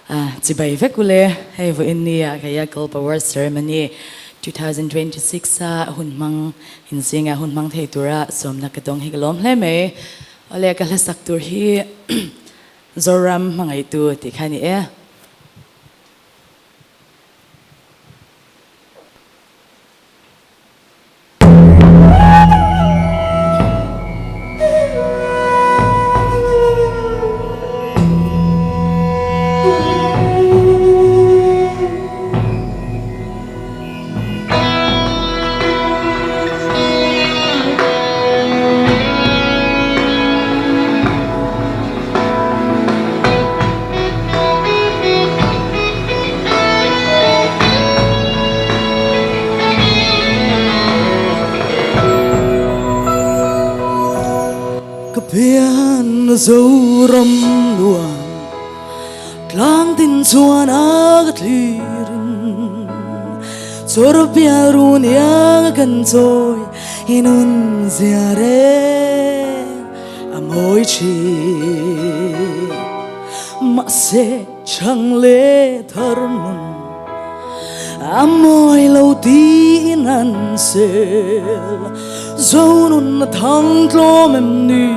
Zibai vekule hey vo India kaya Gulf Award ceremony 2026 hunmang hinsinga hunmang theitura somna katong higalom hleme ole kalasak tur hi zoram mangai tu tikhani Pian zoram luang tlang tin chuan agatlirin chor piarun yang kan choi hinun ziare amoi chi ma se chang le tharmun amoi lo tin an sel zonun thang tlom em ni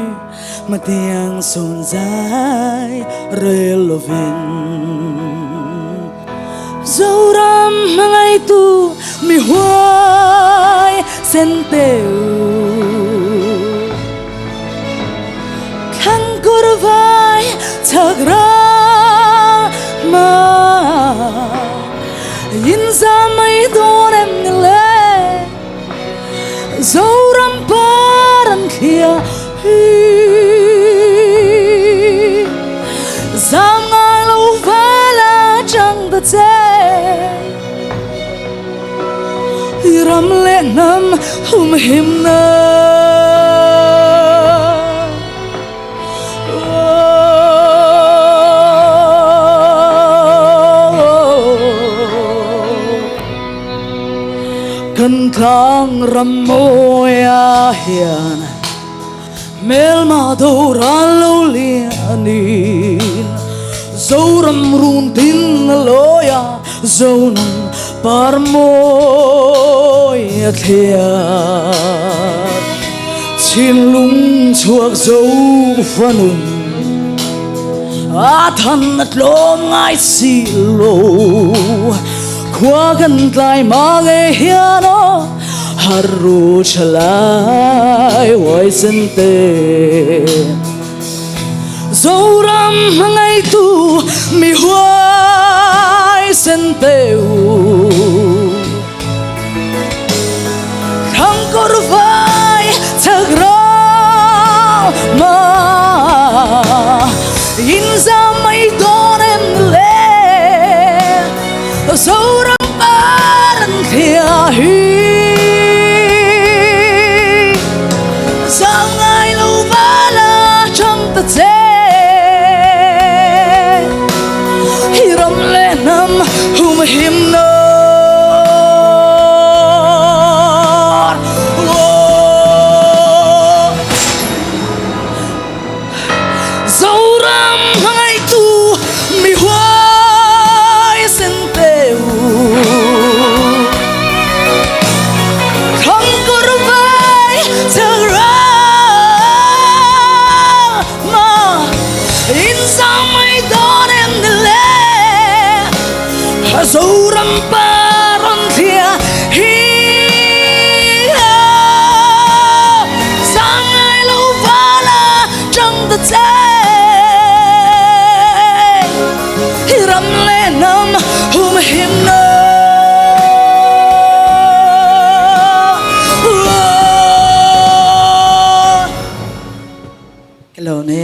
matiang son Zaii relovin zoram mangai tu mi huai senteu kan kurvai chagra ma inza mai donem le zoram paran khia Zamngai lo vala chang da tse Iram le nam hum him na Kan thang ram moya hian Mel ma do lo lianin zoram run tin loya zonam parmoy thia chin lung chuak zo fanun a than tlom ngai si lo khwa kan tlai ma nge hiano haru chalai wai sente zoram mangai tu mi huai senteu khang kor vai chagra ma inza mai donem le zoram paran thia hi Hiram le nam hum him no zoram hai tu mi huai senteu khang kor vai chagra ma inza mai donem le zoram paran thia hi sangai lo vala chang da tse hiram le nam hum him no hello ne